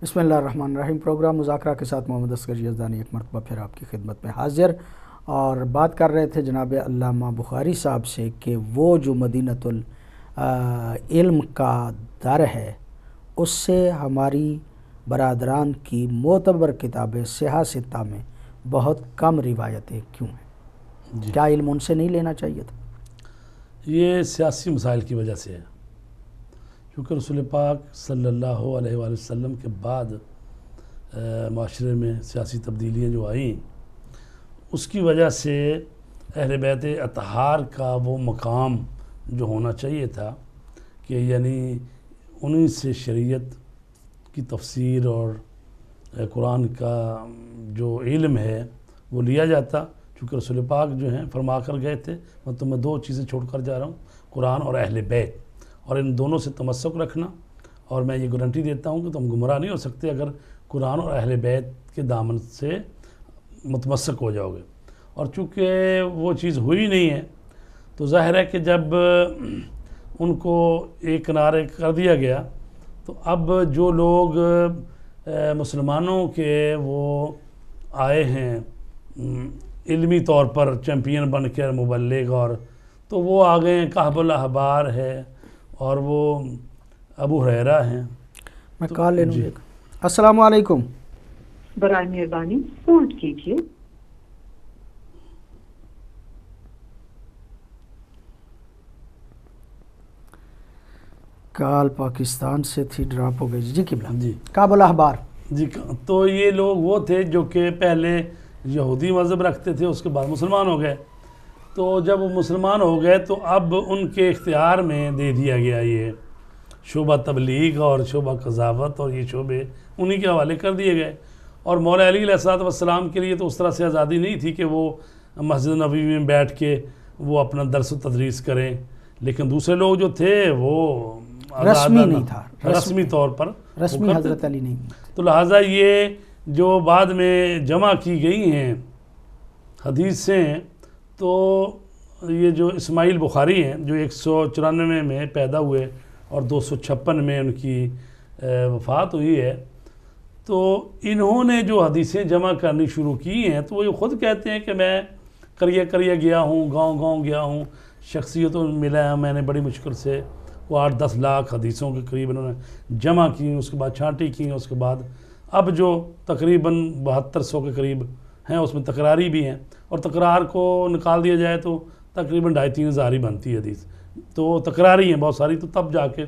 بسم اللہ الرحمن الرحیم۔ پروگرام مذاکرہ کے ساتھ محمد اصغر یزدانی ایک مرتبہ پھر آپ کی خدمت میں حاضر، اور بات کر رہے تھے جناب علامہ بخاری صاحب سے کہ وہ جو مدینۃ العلم کا در ہے اس سے ہماری برادران کی معتبر کتابیں سیاہ ستہ میں بہت کم روایتیں کیوں ہیں؟ کیا علم ان سے نہیں لینا چاہیے تھا؟ یہ سیاسی مسائل کی وجہ سے ہے، کیونکہ رسول پاک صلی اللہ علیہ وآلہ وسلم کے بعد معاشرے میں سیاسی تبدیلیاں جو آئیں اس کی وجہ سے اہل بیت اطہار کا وہ مقام جو ہونا چاہیے تھا کہ یعنی انہی سے شریعت کی تفسیر اور قرآن کا جو علم ہے وہ لیا جاتا، چونکہ رسول پاک جو ہیں فرما کر گئے تھے میں تمہیں دو چیزیں چھوڑ کر جا رہا ہوں، قرآن اور اہل بیت، اور ان دونوں سے تمسک رکھنا، اور میں یہ گارنٹی دیتا ہوں کہ تم گمراہ نہیں ہو سکتے اگر قرآن اور اہل بیت کے دامن سے متمسک ہو جاؤ گے۔ اور چونکہ وہ چیز ہوئی نہیں ہے تو ظاہر ہے کہ جب ان کو ایک کنارے کر دیا گیا تو اب جو لوگ مسلمانوں کے وہ آئے ہیں علمی طور پر چیمپئن بن کے مبلغ، اور تو وہ آگئے ہیں، کعب الاحبار ہے اور وہ ابو ہریرہ ہیں۔ میں کال لے لوں۔ السلام علیکم۔ برائے مہربانی ہولڈ کیجیے۔ کال پاکستان سے تھی، ڈراپ ہو گئی۔ جی قبلہ، جی کعب الاحبار۔ جی تو یہ لوگ وہ تھے جو کہ پہلے یہودی مذہب رکھتے تھے، اس کے بعد مسلمان ہو گئے، تو جب وہ مسلمان ہو گئے تو اب ان کے اختیار میں دے دیا گیا یہ شعبہ تبلیغ اور شعبہ قضاوت، اور یہ شعبے انہی کے حوالے کر دیے گئے۔ اور مولا علی علیہ السلام کے لیے تو اس طرح سے آزادی نہیں تھی کہ وہ مسجد نبوی میں بیٹھ کے وہ اپنا درس و تدریس کریں، لیکن دوسرے لوگ جو تھے وہ رسمی نہیں تھا، رسمی طور پر رسمی حضرت علی نہیں۔ تو لہٰذا یہ جو بعد میں جمع کی گئی ہیں حدیثیں، تو یہ جو اسماعیل بخاری ہیں جو 194 میں پیدا ہوئے اور 256 میں ان کی وفات ہوئی ہے، تو انہوں نے جو حدیثیں جمع کرنی شروع کی ہیں تو وہ یہ خود کہتے ہیں کہ میں قریہ قریہ گیا ہوں، گاؤں گاؤں گیا ہوں، شخصیتوں ملا ہے، میں نے بڑی مشکل سے وہ 8-10 لاکھ حدیثوں کے قریب انہوں نے جمع کی، اس کے بعد چھانٹی کی، اس کے بعد اب جو تقریباً 7200 کے قریب ہیں اس میں تکراری بھی ہیں، اور تکرار کو نکال دیا جائے تو تقریباً 2500-3000 ہزار ہی بنتی ہے حدیث، تو تکراری ہیں بہت ساری، تو تب جا کے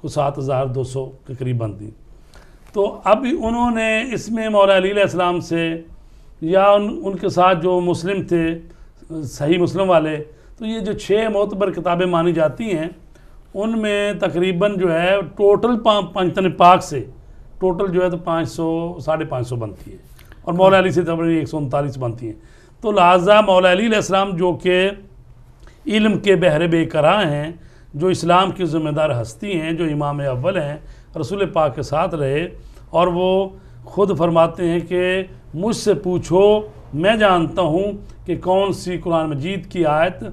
کچھ 7200 کے قریب بنتی۔ تو اب انہوں نے اس میں مولا علی علیہ السلام سے یا ان کے ساتھ جو مسلم تھے صحیح مسلم والے، تو یہ جو 6 معتبر کتابیں مانی جاتی ہیں ان میں تقریباً جو ہے ٹوٹل پنجتن پاک سے ٹوٹل جو ہے تو 500-550 بنتی ہے، اور مولا علی سے تقریباً 139 بنتی ہیں۔ تو لہٰذا مولا علی علیہ السلام جو کہ علم کے بحر بے کرا ہیں، جو اسلام کی ذمہ دار ہستی ہیں، جو امام اول ہیں، رسول پاک کے ساتھ رہے، اور وہ خود فرماتے ہیں کہ مجھ سے پوچھو میں جانتا ہوں کہ کون سی قرآن مجید کی آیت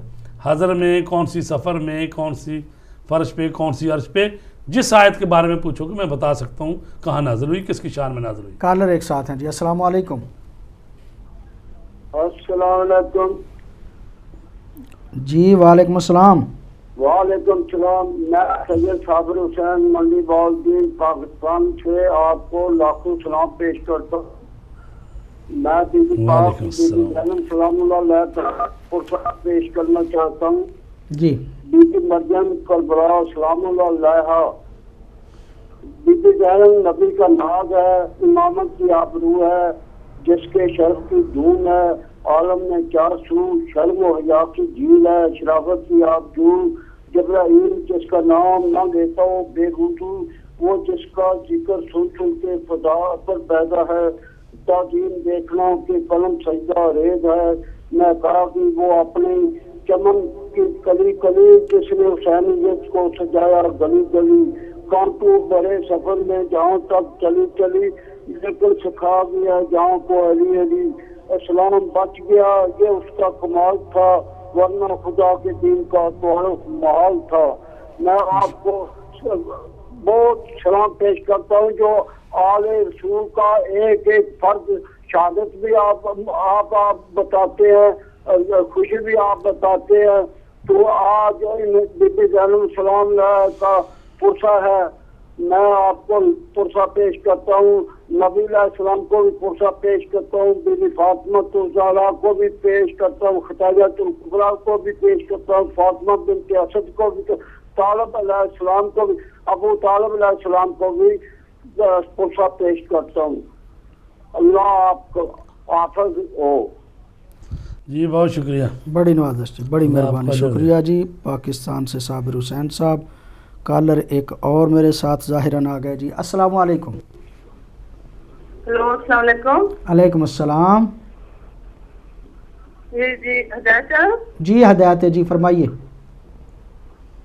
حضر میں، کون سی سفر میں، کون سی فرش پہ، کون سی عرش پہ، جس آیت کے بارے میں پوچھو کہ میں بتا سکتا ہوں کہاں نازل ہوئی، کس کی شان میں نازل ہوئی۔ کالر ایک ساتھ ہیں جی۔ السلام علیکم۔ السلام علیکم۔ جی وعلیکم السلام۔ وعلیکم السلام۔ میں سید صابر حسین منڈی بالدین پاکستان سے آپ کو لاکھوں سلام پیش کرتا ہوں۔ میں بی بی پاک سلام اللہ علیہ کو پیش کرنا چاہتا ہوں۔ جی بی بی مریم کربلا سلام اللہ علیہ، بی بی زینب نبی کا ناز ہے، امامت کی آبرو ہے، جس کے شرف کی دھوم ہے، عالم میں 4 سو، شرم و حیا کی جھیل ہے، شرافت کی آبجو، جبرائیل جس کا نام نہ لیتا ہو بے وضو، وہ جس کا ذکر سن سن کے فضا پر پیدا ہے، تعظیم دیکھنا کہ قلم سجدہ ریز ہے، میں کہا کہ وہ اپنی چمن کی کلی کلی جس نے حسینیت کو سجایا گلی گلی، کانٹو بڑے سفر میں جہاں تک چلی چلی، لیکن سکھا گیا جہاں کو علی علی، اسلام بچ گیا یہ اس کا کمال تھا، ورنہ خدا کے دین کا تو محال تھا۔ میں آپ کو بہت سلام پیش کرتا ہوں جو آل رسول کا ایک ایک فرض شہادت بھی آپ بتاتے ہیں، خوشی بھی آپ بتاتے ہیں. تو آج بی بی زینب السلام کا پرسہ ہے، میں آپ کو پرسہ پیش کرتا ہوں. نبی علیہ السلام کو بھی پرسہ پیش کرتا ہوں، بی بی فاطمہ الزہرا کو بھی پیش کرتا ہوں، خدیجہ الکبریٰ کو بھی پیش کرتا ہوں، فاطمہ بنت اسد کو بھی، طالب علیہ السلام کو بھی، ابو طالب علیہ السلام کو بھی پرسہ پیش کرتا ہوں. اللہ آپ کو حافظ ہو. جی بہت شکریہ. بڑی نوازش جی، بڑی اللہ آپ مہربانی، کا شکر. شکریہ جی. پاکستان سے صابر حسین صاحب کالر ایک اور میرے ساتھ ظاہراً آ گئے جی. السلام علیکم. ہلو السلام علیکم. علیکم السلام. جی ہدایت صاحب. جی ہدایت ہے جی، فرمائیے.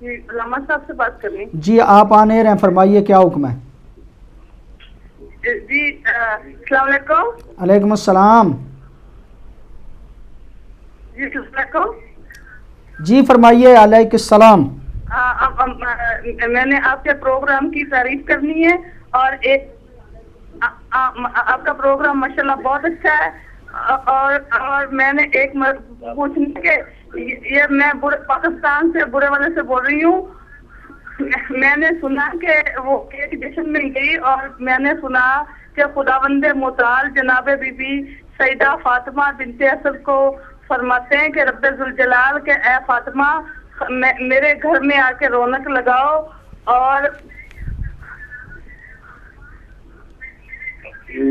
جی علامہ صاحب سے بات کرنی. جی آپ آنے رہے ہیں، فرمائیے کیا حکم ہے. جی السلام علیکم. علیکم السلام. جی السلام علیکم. جی فرمائیے. علیکم السلام. میں نے آپ کے پروگرام کی تعریف کرنی ہے، اور ایک آپ کا پروگرام ماشاءاللہ بہت اچھا ہے، اور میں نے ایک پوچھنے کے، یہ میں پاکستان سے برے والے سے بول رہی ہوں. میں نے سنا کہ وہ ایک جشن میں گئی، اور میں نے سنا کہ خداوند متعال جناب بی بی سیدہ فاطمہ بنت اسد کو فرماتے ہیں کہ رب ذوالجلال کے اے فاطمہ میرے گھر میں آ کے رونق لگاؤ. اور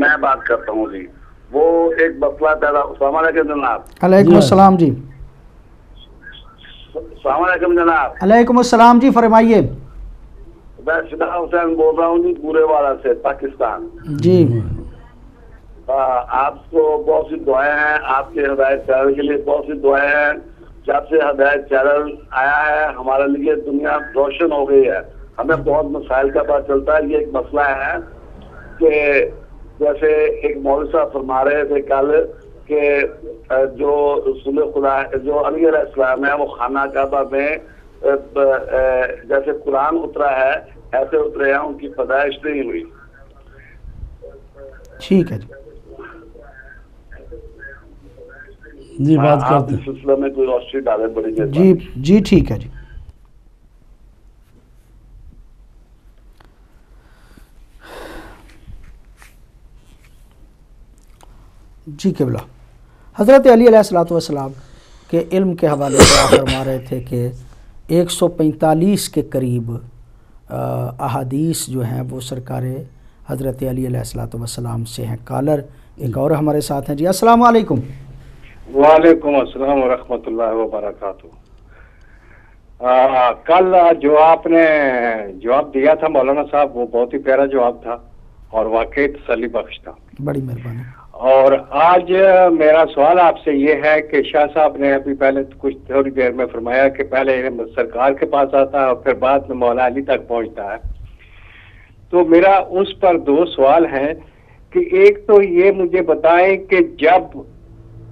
میں بات کرتا ہوں جی. وہ ایک مسئلہ پیدا. السلام علیکم جناب. علیکم السلام جی. السلام علیکم جناب. علیکم السلام جی، فرمائیے. میں فدا حسین بول رہا ہوں جی، پورے والا سے پاکستان. جی آپ کو بہت سی دعائیں ہیں، آپ کے ہدایت چینل کے لیے بہت سی دعائیں ہیں. جب سے ہدایت چینل آیا ہے ہمارے لیے دنیا روشن ہو گئی ہے. ہمیں بہت مسائل کا پتہ چلتا ہے. یہ ایک مسئلہ ہے کہ جیسے ایک مولوی صاحب فرما رہے تھے کل کہ جو رسول خدا جو علی علیہ السلام ہے وہ خانہ کعبہ میں جیسے قرآن اترا ہے ایسے اترے ہیں، ان کی پیدائش نہیں ہوئی. ٹھیک ہے جی. جی بات آپ کرتے اس ہیں. سلسلے میں کوئی روشنی ڈالیں، بڑی جی مہربانی. جی ٹھیک ہے جی. جی قبلہ حضرت علی علیہ الصلوۃ والسلام کے علم کے حوالے سے آپ فرما رہے تھے کہ 145 کے قریب احادیث جو ہیں وہ سرکار حضرت علی علیہ الصلوۃ والسلام سے ہیں. کالر ایک اور ہمارے ساتھ ہیں جی. السلام علیکم. وعلیکم السلام ورحمۃ اللہ وبرکاتہ. کل جو آپ نے جواب دیا تھا مولانا صاحب وہ بہت ہی پیارا جواب تھا اور واقعی تسلی بخش تھا. بڑی مہربانی. اور آج میرا سوال آپ سے یہ ہے کہ شاہ صاحب نے ابھی پہلے کچھ تھوڑی دیر میں فرمایا کہ پہلے سرکار کے پاس آتا ہے اور پھر بعد میں مولا علی تک پہنچتا ہے. تو میرا اس پر دو سوال ہیں کہ ایک تو یہ مجھے بتائیں کہ جب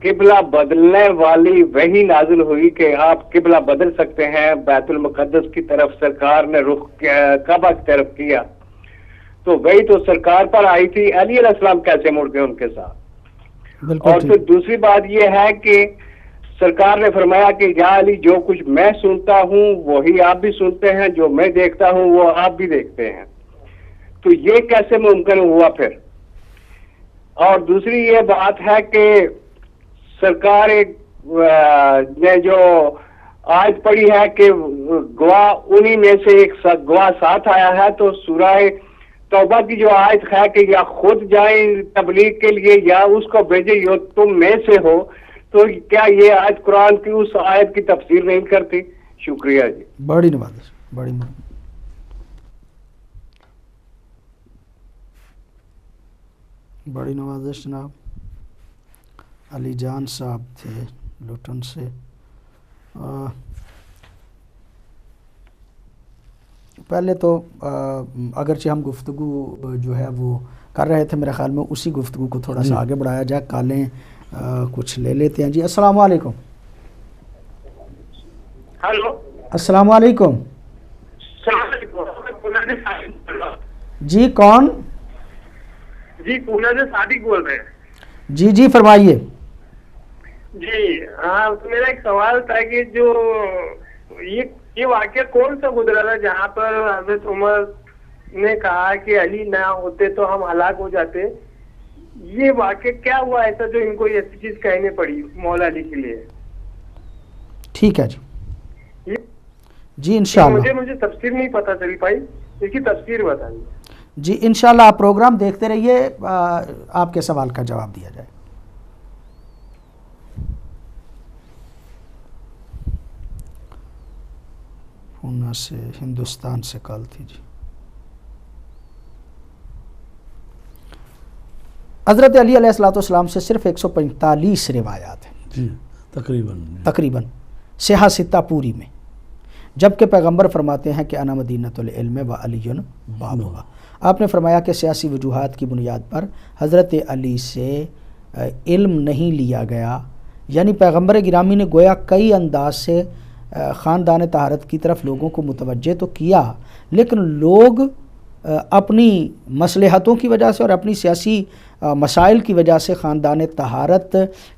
قبلہ بدلنے والی وہی نازل ہوئی کہ آپ قبلہ بدل سکتے ہیں، بیت المقدس کی طرف سرکار نے رخ کعبہ کی طرف کیا، تو وہی تو سرکار پر آئی تھی، علی علیہ السلام کیسے مڑ گئے ان کے ساتھ؟ اور پھر دوسری بات یہ ہے کہ سرکار نے فرمایا کہ یا علی جو کچھ میں سنتا ہوں وہی آپ بھی سنتے ہیں، جو میں دیکھتا ہوں وہ آپ بھی دیکھتے ہیں، تو یہ کیسے ممکن ہوا پھر؟ اور دوسری یہ بات ہے کہ سرکار نے جو آیت پڑھی ہے کہ گواہ انہی میں سے ایک گواہ ساتھ آیا ہے، تو سورہ توبہ کی جو آیت ہے کہ یا خود جائیں تبلیغ کے لیے یا اس کو بھیجے یا تم میں سے ہو، تو کیا یہ آیت قرآن کی اس آیت کی تفسیر نہیں کرتی؟ شکریہ جی. بڑی نوازش. بڑی بڑی نوازش جناب. علی جان صاحب تھے لوٹن سے. پہلے تو اگرچہ ہم گفتگو جو ہے وہ کر رہے تھے، میرے خیال میں اسی گفتگو کو تھوڑا سا آگے بڑھایا جائے. کالیں کچھ لے لیتے ہیں جی. السلام علیکم. ہلو السلام علیکم. جی کون؟ جی پونا سے صادق بول رہے ہیں. جی جی فرمائیے. جی ہاں میرا ایک سوال تھا کہ جو یہ واقعہ کون سا گزرا تھا جہاں پر حضرت عمر نے کہا کہ علی نہ ہوتے تو ہم ہلاک ہو جاتے؟ یہ واقعہ کیا ہوا ایسا جو ان کو یہ ایسی چیز کہنے پڑی مولا علی کے لیے؟ ٹھیک ہے جی جی انشاءاللہ. مجھے تفسیر نہیں پتا چل پائی، اس کی تفسیر بتائیے. جی انشاءاللہ آپ پروگرام دیکھتے رہیے، آپ کے سوال کا جواب دیا جائے. پونا سے ہندوستان سے کال تھی جی. حضرت علی علیہ الصلوۃ والسلام سے صرف 145 روایات ہیں جی تقریباً سیاہ ستہ پوری میں، جبکہ پیغمبر فرماتے ہیں کہ انا مدینۃ العلم و علی بابھا. آپ نے فرمایا کہ سیاسی وجوہات کی بنیاد پر حضرت علی سے علم نہیں لیا گیا، یعنی پیغمبر گرامی نے گویا کئی انداز سے خاندان طہارت کی طرف لوگوں کو متوجہ تو کیا، لیکن لوگ اپنی مصلحتوں کی وجہ سے اور اپنی سیاسی مسائل کی وجہ سے خاندان طہارت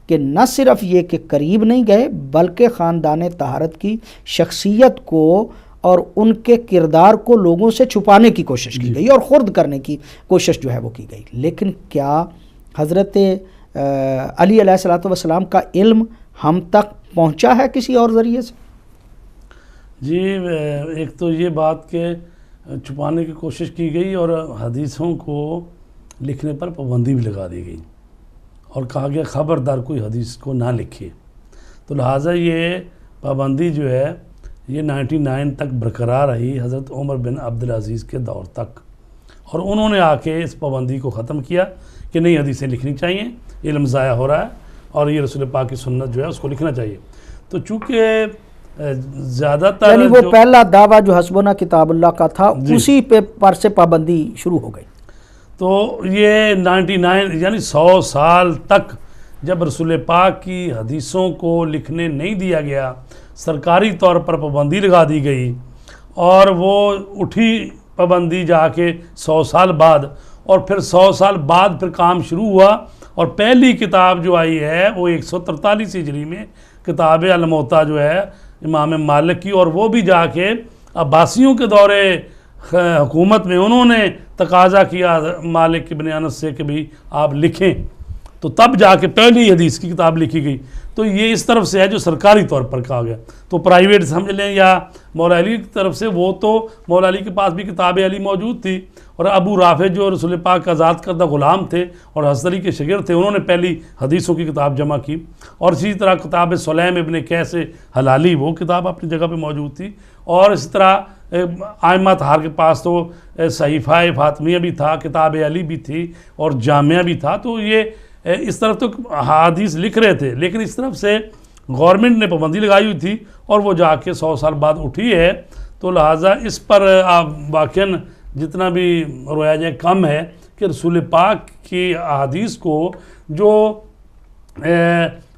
کے نہ صرف یہ کہ قریب نہیں گئے، بلکہ خاندان طہارت کی شخصیت کو اور ان کے کردار کو لوگوں سے چھپانے کی کوشش کی گئی اور خرد کرنے کی کوشش جو ہے وہ کی گئی. لیکن کیا حضرت علی علیہ الصلوۃ والسلام کا علم ہم تک پہنچا ہے کسی اور ذریعے سے؟ جی ایک تو یہ بات کہ چھپانے کی کوشش کی گئی اور حدیثوں کو لکھنے پر پابندی بھی لگا دی گئی اور کہا گیا خبردار کوئی حدیث کو نہ لکھے. تو لہٰذا یہ پابندی جو ہے یہ 99 تک برقرار رہی حضرت عمر بن عبدالعزیز کے دور تک، اور انہوں نے آ کے اس پابندی کو ختم کیا کہ نئی حدیثیں لکھنی چاہیے، علم ضائع ہو رہا ہے اور یہ رسول پاک کی سنت جو ہے اس کو لکھنا چاہیے. تو چونکہ زیادہ تر یعنی وہ پہلا دعویٰ جو حسبنا کتاب اللہ کا تھا اسی پر سے پابندی شروع ہو گئی. تو یہ 99 یعنی 100 سال تک جب رسول پاک کی حدیثوں کو لکھنے نہیں دیا گیا، سرکاری طور پر پابندی لگا دی گئی، اور وہ اٹھی پابندی جا کے 100 سال بعد، اور پھر 100 سال بعد پھر کام شروع ہوا، اور پہلی کتاب جو آئی ہے وہ 143 ہجری میں کتاب الموطا جو ہے امام مالک کی، اور وہ بھی جا کے عباسیوں کے دور حکومت میں انہوں نے تقاضا کیا مالک ابن انس سے کہ بھی آپ لکھیں، تو تب جا کے پہلی حدیث کی کتاب لکھی گئی. تو یہ اس طرف سے ہے جو سرکاری طور پر کہا گیا. تو پرائیویٹ سمجھ لیں یا مولا علی کی طرف سے، وہ تو مولا علی کے پاس بھی کتاب علی موجود تھی، اور ابو رافع جو رسول پاک کا آزاد کردہ غلام تھے اور حضرت علی کے شاگرد تھے، انہوں نے پہلی حدیثوں کی کتاب جمع کی. اور اسی طرح کتاب سلیم ابن قیس حلالی وہ کتاب اپنی جگہ پہ موجود تھی. اور اسی طرح ائمہ طہار کے پاس تو صحیفہ فاطمیہ بھی تھا، کتاب علی بھی تھی، اور جامعہ بھی تھا. تو یہ اس طرف تو حدیث لکھ رہے تھے، لیکن اس طرف سے گورنمنٹ نے پابندی لگائی ہوئی تھی اور وہ جا کے 100 سال بعد اٹھی ہے. تو لہٰذا اس پر آپ واقعاً جتنا بھی رویا جائے کم ہے کہ رسول پاک کی احادیث کو جو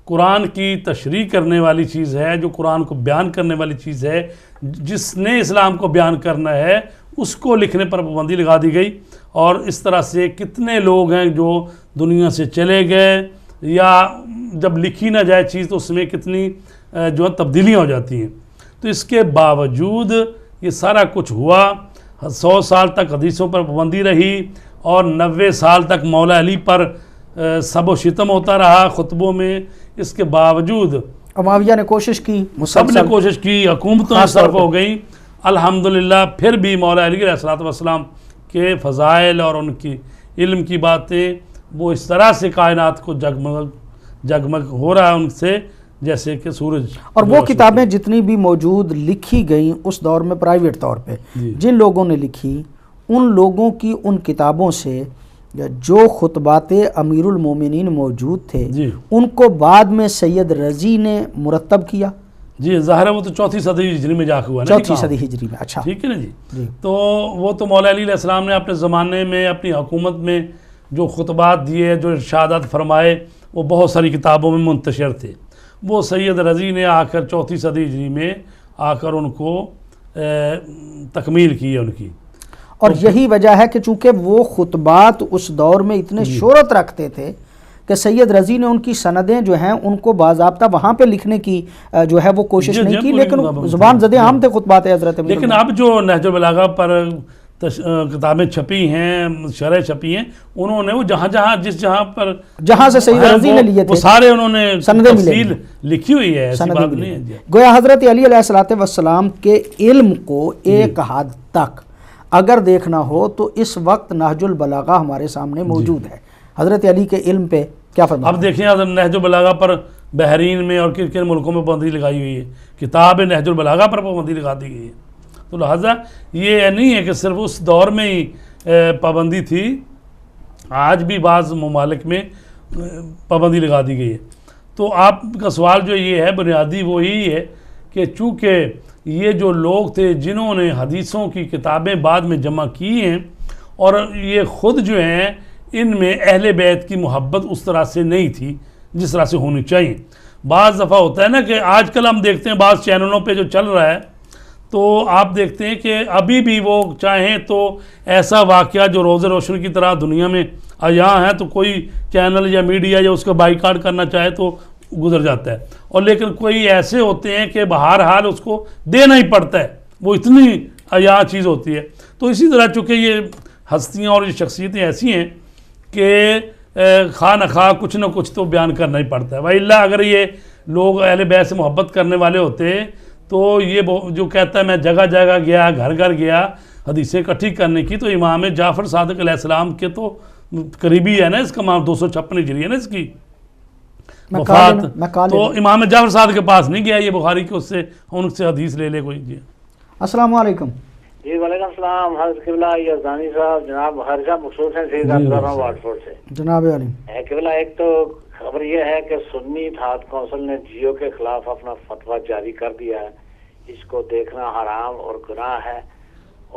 قرآن کی تشریح کرنے والی چیز ہے، جو قرآن کو بیان کرنے والی چیز ہے، جس نے اسلام کو بیان کرنا ہے، اس کو لکھنے پر پابندی لگا دی گئی. اور اس طرح سے کتنے لوگ ہیں جو دنیا سے چلے گئے، یا جب لکھی نہ جائے چیز تو اس میں کتنی جو ہے تبدیلیاں ہو جاتی ہیں. تو اس کے باوجود یہ سارا کچھ ہوا، 100 سال تک حدیثوں پر پابندی رہی، اور 90 سال تک مولا علی پر سب و شتم ہوتا رہا خطبوں میں. اس کے باوجود معاویہ نے کوشش کی، سب نے کوشش کی، حکومتوں صرف ہو گئی. الحمدللہ پھر بھی مولا علی علیہ السلام کے فضائل اور ان کی علم کی باتیں وہ اس طرح سے کائنات کو جگمگ ہو رہا ہے ان سے جیسے کہ سورج. اور وہ کتابیں جتنی بھی موجود لکھی گئیں اس دور میں پرائیویٹ طور پہ، جن لوگوں نے لکھی ان لوگوں کی ان کتابوں سے جو خطبات امیر المومنین موجود تھے ان کو بعد میں سید رضی نے مرتب کیا. جی ظاہر ہے وہ تو 4 صدی ہجری میں جا کے ہوا نا، 4 صدی ہجری میں. اچھا ٹھیک ہے نا جی. تو وہ تو مولا علی علیہ السلام نے اپنے زمانے میں اپنی حکومت میں جو خطبات دیے، جو ارشادات فرمائے، وہ بہت ساری کتابوں میں منتشر تھے. وہ سید رضی نے آ کر 4 صدی ہجری میں آ کر ان کو تکمیل کی ہے ان کی. اور یہی وجہ ہے کہ چونکہ وہ خطبات اس دور میں اتنے شہرت رکھتے تھے کہ سید رضی نے ان کی سندیں جو ہیں ان کو باضابطہ وہاں پہ لکھنے کی جو ہے وہ کوشش نہیں کی، لیکن زبان زدے عام تھے خطبات حضرت۔ لیکن اب جو نہج البلاغہ پر کتابیں چھپی ہیں، شرح چھپی ہیں، انہوں نے وہ جہاں جہاں پر جہاں سے سید رضی نے لیے تھے وہ سارے انہوں نے تفصیل لکھی ہوئی ہے، ایسی بات نہیں ہے۔ گویا حضرت علی علیہ السلام کے علم کو ایک حد تک اگر دیکھنا ہو تو اس وقت نہج البلاغہ ہمارے سامنے موجود ہے۔ حضرت علی کے علم پہ کیا فرمایا؟ اب دیکھیں نہج البلاغہ پر بحرین میں اور کن کن ملکوں میں پابندی لگائی ہوئی ہے، کتاب نہج البلاغہ پر پابندی لگا دی گئی ہے۔ تو لہٰذا یہ نہیں ہے کہ صرف اس دور میں ہی پابندی تھی، آج بھی بعض ممالک میں پابندی لگا دی گئی ہے۔ تو آپ کا سوال جو یہ ہے بنیادی وہی ہے کہ چونکہ یہ جو لوگ تھے جنہوں نے حدیثوں کی کتابیں بعد میں جمع کی ہیں، اور یہ خود جو ہیں ان میں اہل بیت کی محبت اس طرح سے نہیں تھی جس طرح سے ہونی چاہیے۔ بعض دفعہ ہوتا ہے نا کہ آج کل ہم دیکھتے ہیں بعض چینلوں پہ جو چل رہا ہے تو آپ دیکھتے ہیں کہ ابھی بھی وہ چاہیں تو ایسا واقعہ جو روز روشن کی طرح دنیا میں عیاں ہے تو کوئی چینل یا میڈیا یا اس کا بائیکاٹ کرنا چاہے تو گزر جاتا ہے، اور لیکن کوئی ایسے ہوتے ہیں کہ بہرحال اس کو دینا ہی پڑتا ہے، وہ اتنی عیاں چیز ہوتی ہے۔ تو اسی طرح چونکہ یہ ہستیاں اور یہ شخصیتیں ایسی ہیں کہ خواہ نہ خواہ کچھ نہ کچھ تو بیان کرنا ہی پڑتا ہے، وَإِلَّا اگر یہ لوگ اہل بیت سے محبت کرنے والے ہوتے تو یہ جو کہتا ہے میں جگہ جگہ گیا، گھر گھر گیا حدیثیں اکٹھی کرنے کی، تو امام جعفر صادق علیہ السلام کے تو قریبی ہے نا، اس کا 256 ہجری ہے نا اس کی وفات، تو امام جعفر صادق کے پاس نہیں گیا یہ بخاری کے اس سے ان سے حدیث لے لے کوئی۔ جی السلام علیکم۔ جی وعلیکم السلام حضرت قبلہ یزدانی صاحب، جناب ہرشہ مقصود ہیں سید عبدالرحمن وارڈفورڈ سے۔ جناب علی قبلہ، ایک تو خبر یہ ہے کہ سنی اتحاد کونسل نے جیو کے خلاف اپنا فتویٰ جاری کر دیا ہے، اس کو دیکھنا حرام اور گناہ ہے،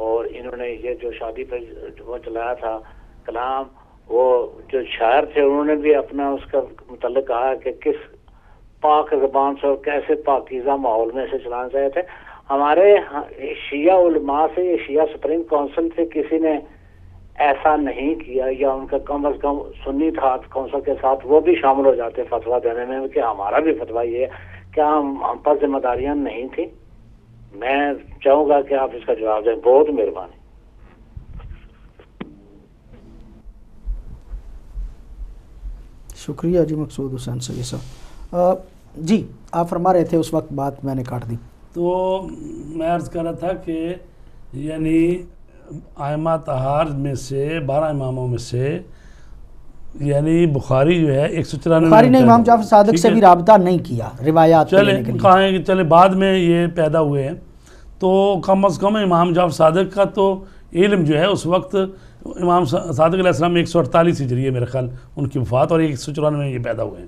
اور انہوں نے یہ جو شادی پہ وہ چلایا تھا کلام، وہ جو شاعر تھے انہوں نے بھی اپنا اس کا متعلق کہا کہ کس پاک زبان سے اور کیسے پاکیزہ ماحول میں سے چلانا چاہے تھے۔ ہمارے شیعہ علماء سے، یہ شیعہ سپریم کونسل سے کسی نے ایسا نہیں کیا، یا ان کا کم از کم سنی اتحاد کونسل کے ساتھ وہ بھی شامل ہو جاتے فتویٰ دینے میں کہ ہمارا بھی فتویٰ یہ ہے، کیا ہم پر ذمہ داریاں نہیں تھیں؟ میں چاہوں گا کہ آپ اس کا جواب دیں، بہت مہربانی۔ شکریہ جی مقصود حسین سید صاحب۔ جی آپ فرما رہے تھے اس وقت بات میں نے کاٹ دی۔ تو میں عرض کر رہا تھا کہ یعنی ائمہ طہار میں سے 12 اماموں میں سے یعنی بخاری جو ہے 194 بخاری نے امام جعفر صادق سے بھی رابطہ نہیں کیا روایات چلے بعد میں یہ پیدا ہوئے ہیں، تو کم از کم امام جعفر صادق کا تو علم جو ہے اس وقت امام صادق علیہ السلام 148 ہجری ہے میرے خیال ان کی وفات، اور 194 میں یہ پیدا ہوئے ہیں،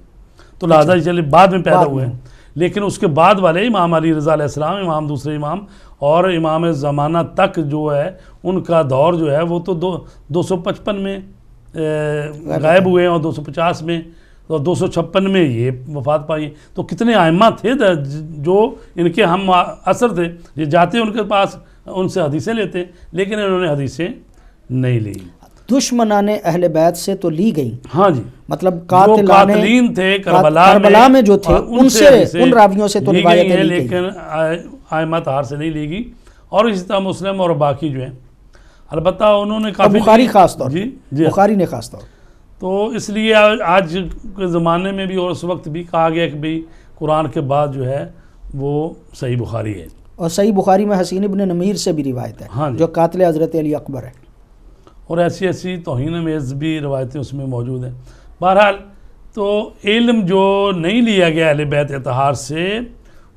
تو لہٰذا چلے بعد میں پیدا ہوئے ہیں۔ لیکن اس کے بعد والے امام علی رضا علیہ السلام، امام دوسرے امام اور امام زمانہ تک جو ہے ان کا دور جو ہے وہ تو 255 میں غائب ہوئے اور 250 میں اور 256 میں یہ وفات پائی۔ تو کتنے ائمہ تھے جو ان کے ہم اثر تھے، یہ جاتے ان کے پاس ان سے حدیثیں لیتے، لیکن انہوں نے حدیثیں نہیں لی۔ دشمنان اہل بیت سے تو لی گئی، ہاں جی، مطلب قاتلین تھے کربلا میں جو تھے ان سے ان راویوں سے تو روایتیں لی گئی، لیکن ائمہ طہار سے نہیں لی گئی، اور اسی طرح مسلم اور باقی جو ہیں البتہ انہوں نے کافی بخاری خاص طور جی بخاری نے خاص طور، تو اس لیے آج کے زمانے میں بھی اور اس وقت بھی کہا گیا کہ بھئی قرآن کے بعد جو ہے وہ صحیح بخاری ہے، اور صحیح بخاری میں حسین ابن نمیر سے بھی روایت ہے جو قاتل حضرت علی اکبر ہے، اور ایسی توہین آمیز بھی روایتیں اس میں موجود ہیں۔ بہرحال تو علم جو نہیں لیا گیا اہل بیت اطہار سے،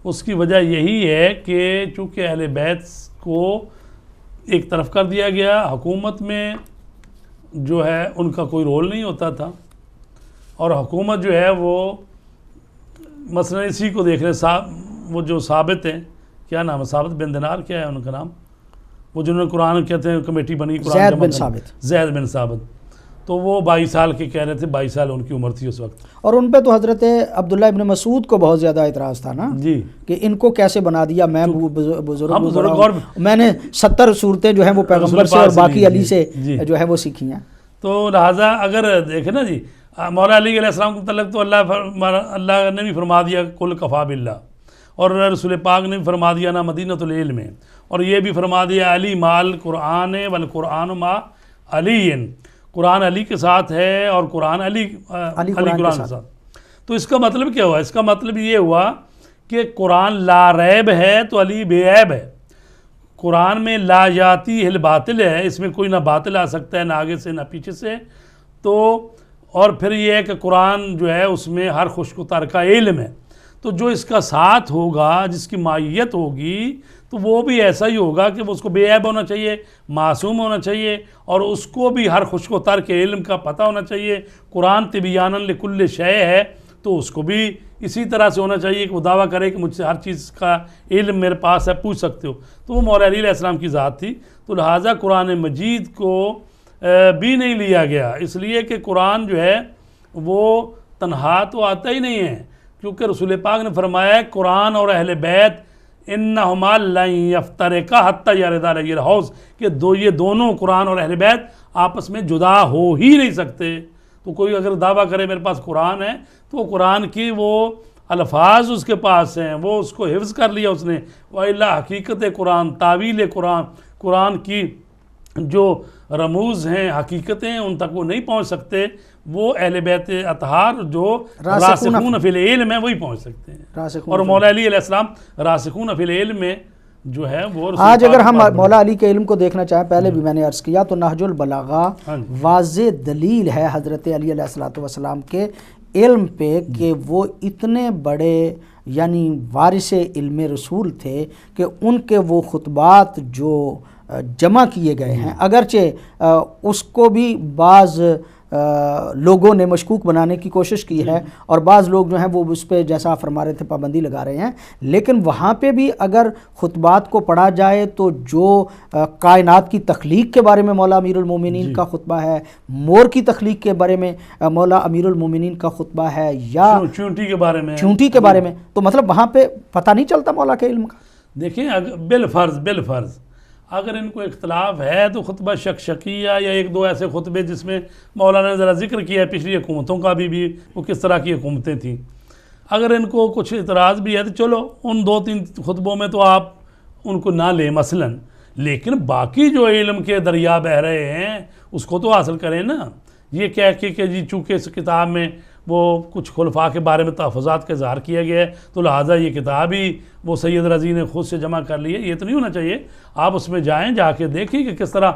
اس کی وجہ یہی ہے کہ چونکہ اہل بیت کو ایک طرف کر دیا گیا، حکومت میں جو ہے ان کا کوئی رول نہیں ہوتا تھا، اور حکومت جو ہے وہ مثلا اسی کو دیکھ رہے وہ جو ثابت ہیں، کیا نام ہے، ثابت بن دینار کیا ہے ان کا نام، وہ جنہوں نے قرآن کہتے ہیں کمیٹی بنی، قرآن زید بن ثابت، زید بن ثابت، تو وہ 22 سال کے کہہ رہے تھے، 22 سال ان کی عمر تھی اس وقت. اور ان پہ تو حضرت عبداللہ ابن مسعود کو بہت زیادہ اعتراض تھا نا جی کہ ان کو کیسے بنا دیا، میں بزرگ اور میں نے 70 صورتیں جو ہیں وہ پیغمبر سے اور باقی علی سے جو ہے وہ سیکھی ہیں. تو لہٰذا اگر دیکھیں نا جی مولا علی علیہ السلام کے متعلق تو اللہ نے بھی فرما دیا کل کفا باللہ، اور رسول پاک نے بھی فرما دیا نا مدینۃ العلم میں، اور یہ بھی فرما دیا علی مال قرآن والقرآن ما علی، قرآن علی کے ساتھ ہے اور قرآن علی قرآن کے ساتھ. تو اس کا مطلب کیا ہوا؟ اس کا مطلب یہ ہوا کہ قرآن لا ریب ہے تو علی بے عیب ہے. قرآن میں لا یاتی الباطل ہے، اس میں کوئی نہ باطل آ سکتا ہے، نہ آگے سے نہ پیچھے سے. تو اور پھر یہ ہے کہ قرآن جو ہے اس میں ہر خشک و تر کا علم ہے. تو جو اس کا ساتھ ہوگا، جس کی مائیت ہوگی، تو وہ بھی ایسا ہی ہوگا کہ وہ اس کو بے عیب ہونا چاہیے، معصوم ہونا چاہیے، اور اس کو بھی ہر خشک و تر کے علم کا پتہ ہونا چاہیے. قرآن طبیاناً لکل شے ہے تو اس کو بھی اسی طرح سے ہونا چاہیے کہ وہ دعویٰ کرے کہ مجھ سے ہر چیز کا علم میرے پاس ہے، پوچھ سکتے ہو. تو وہ مولا علی علیہ السلام کی ذات تھی. تو لہٰذا قرآن مجید کو بھی نہیں لیا گیا، اس لیے کہ قرآن جو ہے وہ تنہا تو آتا ہی نہیں ہے، کیونکہ رسول پاک نے فرمایا ہے قرآن اور اہل بیت انہما لن یفترقا حتی یرد علی الحوض، کہ یہ دونوں قرآن اور اہل بیت آپس میں جدا ہو ہی نہیں سکتے. تو کوئی اگر دعویٰ کرے میرے پاس قرآن ہے تو وہ قرآن کی وہ الفاظ اس کے پاس ہیں، وہ اس کو حفظ کر لیا اس نے، وَإِلَّا حقیقت قرآن، تعویل قرآن، قرآن کی جو رموز ہیں، حقیقتیں ہیں، ان تک وہ نہیں پہنچ سکتے. وہ اہل بیت اطہار جو راسخون فی العلم ہیں وہی پہنچ سکتے ہیں. اور مولا علی علیہ السلام راسخون فی العلم میں جو ہے وہ آج اگر ہم مولا علی کے علم کو دیکھنا چاہیں، پہلے بھی میں نے عرض کیا تو نہج البلاغہ واضح دلیل ہے حضرت علی علیہ السلام کے علم پہ کہ وہ اتنے بڑے یعنی وارث علم رسول تھے کہ ان کے وہ خطبات جو جمع کیے گئے ہیں، اگرچہ اس کو بھی بعض لوگوں نے مشکوک بنانے کی کوشش کی ہے اور بعض لوگ جو ہیں وہ اس پہ جیسا آپ فرما رہے تھے پابندی لگا رہے ہیں، لیکن وہاں پہ بھی اگر خطبات کو پڑھا جائے تو جو کائنات کی تخلیق کے بارے میں مولا امیر المومنین کا خطبہ ہے، مور کی تخلیق کے بارے میں مولا امیر المومنین کا خطبہ ہے، یا چونٹی کے بارے میں تو مطلب وہاں پہ پتہ نہیں چلتا مولا کے علم کا. دیکھیں بالفرض اگر ان کو اختلاف ہے تو خطبہ شکشکیہ یا ایک دو ایسے خطبے جس میں مولانا نے ذرا ذکر کیا ہے پچھلی حکومتوں کا بھی وہ کس طرح کی حکومتیں تھیں، اگر ان کو کچھ اعتراض بھی ہے تو چلو ان 2-3 خطبوں میں تو آپ ان کو نہ لیں مثلا، لیکن باقی جو علم کے دریا بہہ رہے ہیں اس کو تو حاصل کریں نا. یہ کہہ کے کہ جی چونکہ اس کتاب میں وہ کچھ خلفاء کے بارے میں تحفظات کا اظہار کیا گیا ہے تو لہٰذا یہ کتاب ہی وہ سید رضی نے خود سے جمع کر لی ہے، یہ تو نہیں ہونا چاہیے. آپ اس میں جائیں، جا کے دیکھیں کہ کس طرح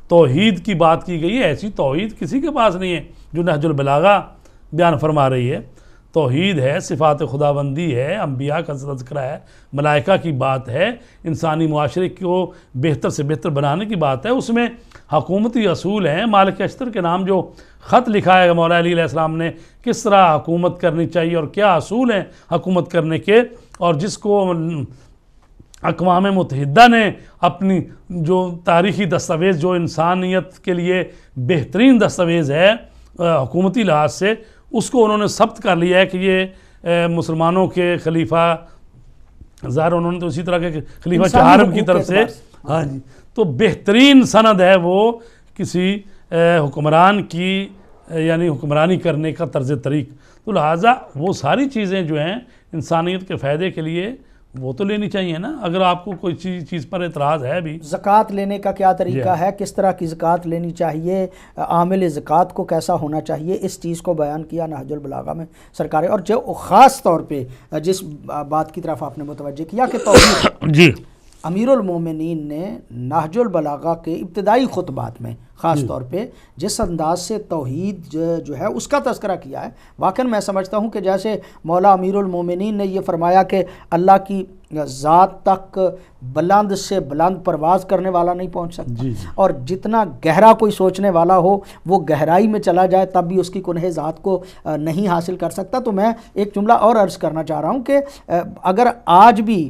توحید کی بات کی گئی ہے. ایسی توحید کسی کے پاس نہیں ہے جو نہج البلاغہ بیان فرما رہی ہے. توحید ہے، صفات خداوندی ہے، انبیاء کا تذکرہ ہے، ملائکہ کی بات ہے، انسانی معاشرے کو بہتر سے بہتر بنانے کی بات ہے. اس میں حکومتی اصول ہیں. مالک اشتر کے نام جو خط لکھا ہے مولا علی علیہ السلام نے، کس طرح حکومت کرنی چاہیے اور کیا اصول ہیں حکومت کرنے کے، اور جس کو اقوام متحدہ نے اپنی جو تاریخی دستاویز جو انسانیت کے لیے بہترین دستاویز ہے حکومتی لحاظ سے، اس کو انہوں نے ثبت کر لیا ہے کہ یہ مسلمانوں کے خلیفہ ظاہر انہوں نے تو اسی طرح کے خلیفہ چہارم کی طرف سے ہاں جی تو بہترین سند ہے وہ کسی حکمران کی یعنی حکمرانی کرنے کا طرز طریق. تو لہٰذا وہ ساری چیزیں جو ہیں انسانیت کے فائدے کے لیے وہ تو لینی چاہیے نا. اگر آپ کو کوئی چیز پر اعتراض ہے بھی، زکوٰۃ لینے کا کیا طریقہ ہے، کس طرح کی زکوٰۃ لینی چاہیے، عامل زکوٰۃ کو کیسا ہونا چاہیے، اس چیز کو بیان کیا نہج البلاغہ میں سرکار. اور جو خاص طور پہ جس بات کی طرف آپ نے متوجہ کیا کہ توحید جی امیر المومنین نے نہج البلاغہ کے ابتدائی خطبات میں خاص طور پہ جس انداز سے توحید جو ہے اس کا تذکرہ کیا ہے، واقعاً میں سمجھتا ہوں کہ جیسے مولا امیر المومنین نے یہ فرمایا کہ اللہ کی ذات تک بلند سے بلند پرواز کرنے والا نہیں پہنچ سکتا، اور جتنا گہرا کوئی سوچنے والا ہو وہ گہرائی میں چلا جائے تب بھی اس کی کنہ ذات کو نہیں حاصل کر سکتا. تو میں ایک جملہ اور عرض کرنا چاہ رہا ہوں کہ اگر آج بھی